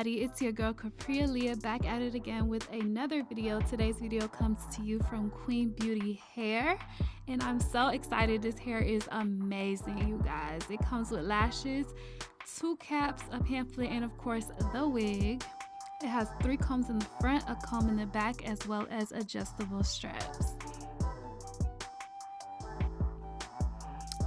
everybody, it's your girl Kapri Alehia back at it again with another video. Today's video comes to you from Queen Beauty Hair, and I'm so excited. This hair is amazing, you guys. It comes with lashes, 2 caps, a pamphlet, and of course the wig. It has 3 combs in the front, a comb in the back, as well as adjustable straps.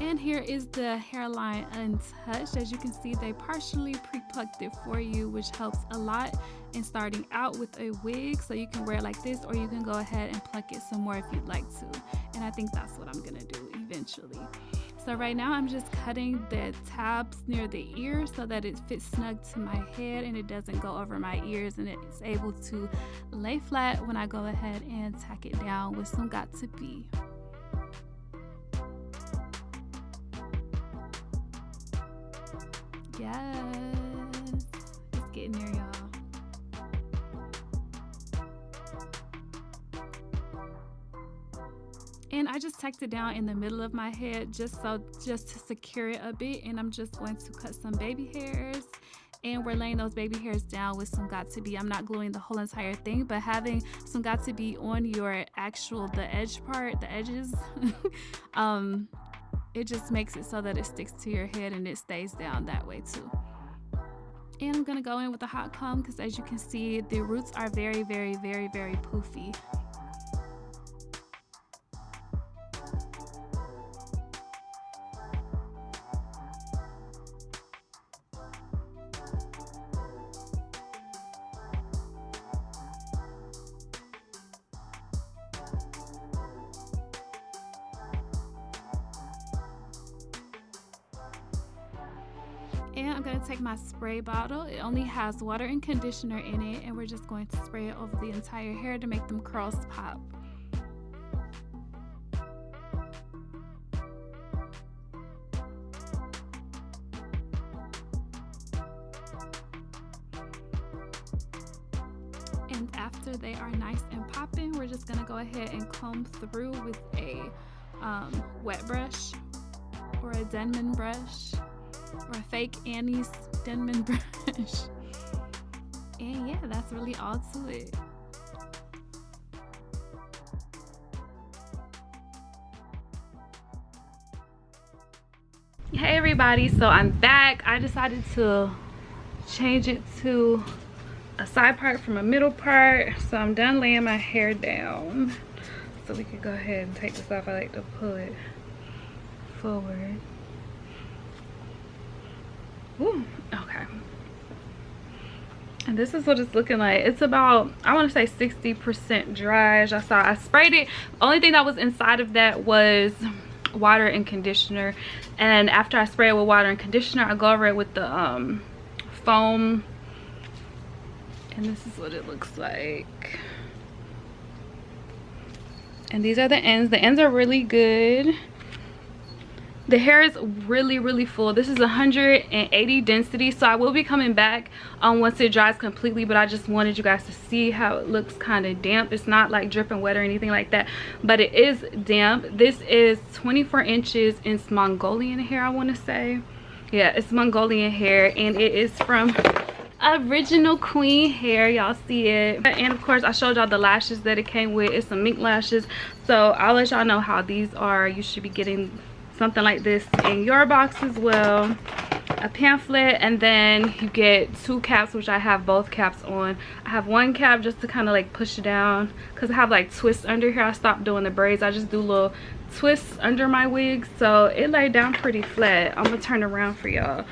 And here is the hairline untouched. As you can see, they partially pre-plucked it for you, which helps a lot in starting out with a wig. So you can wear it like this, or you can go ahead and pluck it some more if you'd like to. And I think that's what I'm gonna do eventually. So right now I'm just cutting the tabs near the ear so that it fits snug to my head and it doesn't go over my ears, and it's able to lay flat when I go ahead and tack it down with some Got To Be. Yes, it's getting there, y'all. And I just tacked it down in the middle of my head just to secure it a bit. And I'm just going to cut some baby hairs, and we're laying those baby hairs down with some Got To Be. I'm not gluing the whole entire thing, but having some Got To Be on your the edge part, the edges, it just makes it so that it sticks to your head and it stays down that way too. And I'm gonna go in with a hot comb because, as you can see, the roots are very, very, very, very poofy. And I'm going to take my spray bottle. It only has water and conditioner in it, and we're just going to spray it over the entire hair to make them curls pop. And after they are nice and popping, we're just going to go ahead and comb through with a wet brush or a Denman brush, or a fake Annie's Denman brush. And yeah, that's really all to it. Hey everybody, so I'm back. I decided to change it to a side part from a middle part. So I'm done laying my hair down. So we can go ahead and take this off. I like to pull it forward. Ooh, okay. And this is what it's looking like. It's about, I want to say 60% dry. As I saw, I sprayed it. Only thing that was inside of that was water and conditioner. And after I spray it with water and conditioner, I go over it with the foam. And this is what it looks like. And these are the ends. The ends are really good. The hair is really, really full. This is 180 density, so I will be coming back once it dries completely, but I just wanted you guys to see how it looks kind of damp. It's not like dripping wet or anything like that, but it is damp. This is 24 inches. It's Mongolian hair, I want to say. Yeah, it's Mongolian hair, and it is from Original Queen Hair. Y'all see it. And of course, I showed y'all the lashes that it came with. It's some mink lashes, so I'll let y'all know how these are. You should be getting something like this in your box as well. A pamphlet, and then you get 2 caps, which I have both caps on. I have 1 cap just to kind of like push it down because I have like twists under here. I stopped doing the braids. I just do little twists under my wig, so it laid down pretty flat. I'm gonna turn around for y'all.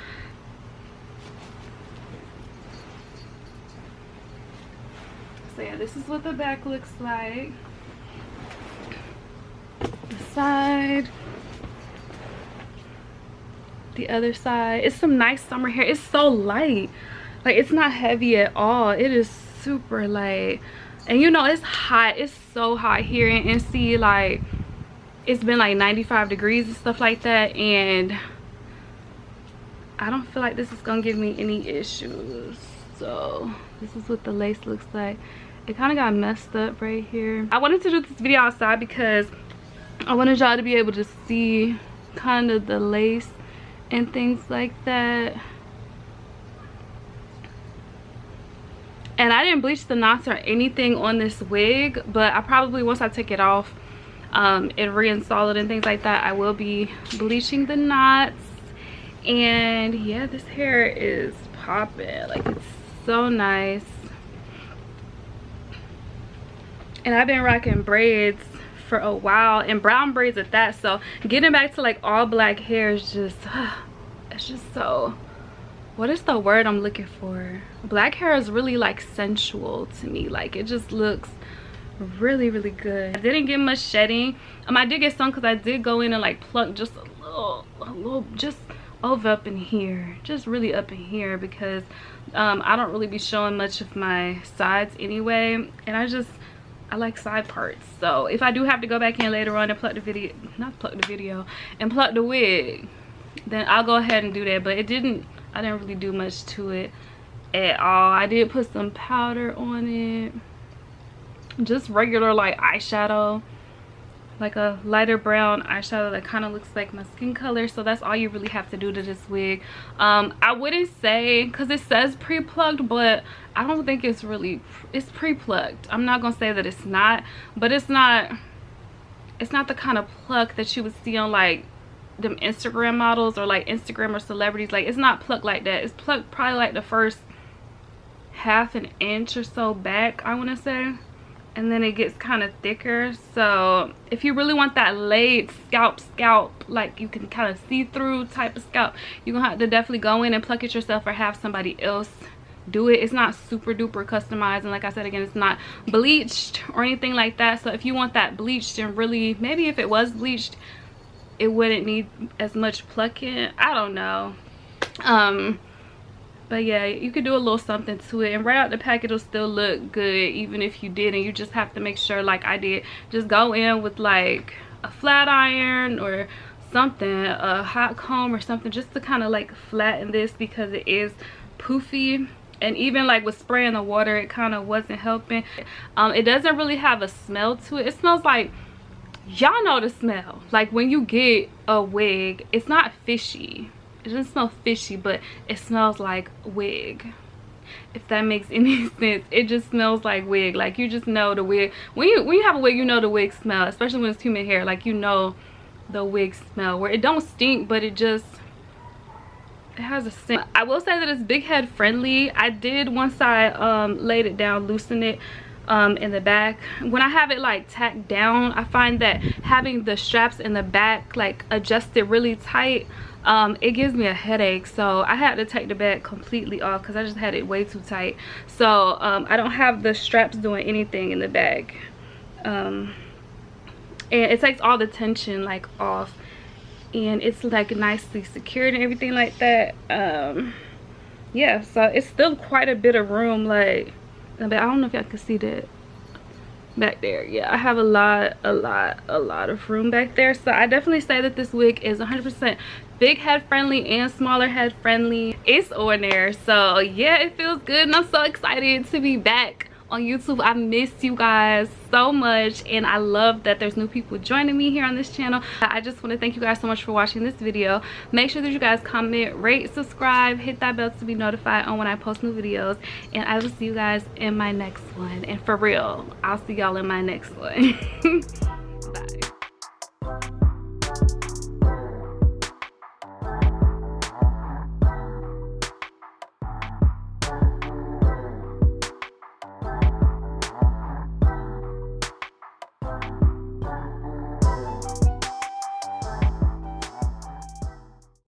So yeah, this is what the back looks like. The side, the other side. It's some nice summer hair. It's so light, like it's not heavy at all. It is super light. And you know, it's hot. It's so hot here in NC. Like, it's been like 95 degrees and stuff like that, and I don't feel like this is gonna give me any issues. So this is what the lace looks like. It kind of got messed up right here. I wanted to do this video outside because I wanted y'all to be able to see kind of the lace and things like that. And I didn't bleach the knots or anything on this wig, but I probably, once I take it off and reinstall it and things like that, I will be bleaching the knots. And yeah, this hair is popping. Like, it's so nice. And I've been rocking braids for a while, and brown braids at that, so getting back to like all black hair is just it's just so, what is the word I'm looking for? Black hair is really like sensual to me. Like, it just looks really, really good. I didn't get much shedding. I did get some because I did go in and like pluck just a little just over up in here, just really up in here, because I don't really be showing much of my sides anyway, and I like side parts. So if I do have to go back in later on and pluck and pluck the wig, then I'll go ahead and do that. But I didn't really do much to it at all. I did put some powder on it, just regular like eyeshadow, like a lighter brown eyeshadow that kind of looks like my skin color. So that's all you really have to do to this wig. I wouldn't say, because it says pre-plucked, but I don't think it's pre-plucked. I'm not gonna say that it's not, but it's not the kind of pluck that you would see on like them Instagram models or like Instagram or celebrities. Like, it's not plucked like that. It's plucked probably like the first half an inch or so back, I want to say, and then it gets kind of thicker. So if you really want that laid scalp, like you can kind of see through type of scalp, you're gonna have to definitely go in and pluck it yourself or have somebody else do it. It's not super duper customized, and like I said again, it's not bleached or anything like that. So if you want that bleached, and really maybe if it was bleached, it wouldn't need as much plucking. I don't know. But yeah, you could do a little something to it, and right out the pack it'll still look good even if you didn't. You just have to make sure, like I did, just go in with like a flat iron or something, a hot comb or something, just to kind of like flatten this, because it is poofy. And even like with spraying the water, it kind of wasn't helping. It doesn't really have a smell to it. It smells like, y'all know the smell, like when you get a wig, it's not fishy. It doesn't smell fishy, but it smells like wig, if that makes any sense. It just smells like wig. Like, you just know the wig. When you have a wig, you know the wig smell, especially when it's human hair. Like, you know the wig smell, where it don't stink, but it has a scent. I will say that it's big head friendly. I did, once I laid it down, loosen it in the back. When I have it like tacked down, I find that having the straps in the back like adjusted really tight, it gives me a headache. So I had to take the back completely off because I just had it way too tight. So I don't have the straps doing anything in the back, and it takes all the tension like off, and it's like nicely secured and everything like that. Yeah, so it's still quite a bit of room. Like, but I don't know if y'all can see that back there. Yeah, I have a lot of room back there. So I definitely say that this wig is 100% big head friendly and smaller head friendly. It's on there. So yeah, it feels good, and I'm so excited to be back on YouTube. I missed you guys so much, and I love that there's new people joining me here on this channel. I just want to thank you guys so much for watching this video. Make sure that you guys comment, rate, subscribe, hit that bell to be notified on when I post new videos, and I will see you guys in my next one. And for real, I'll see y'all in my next one.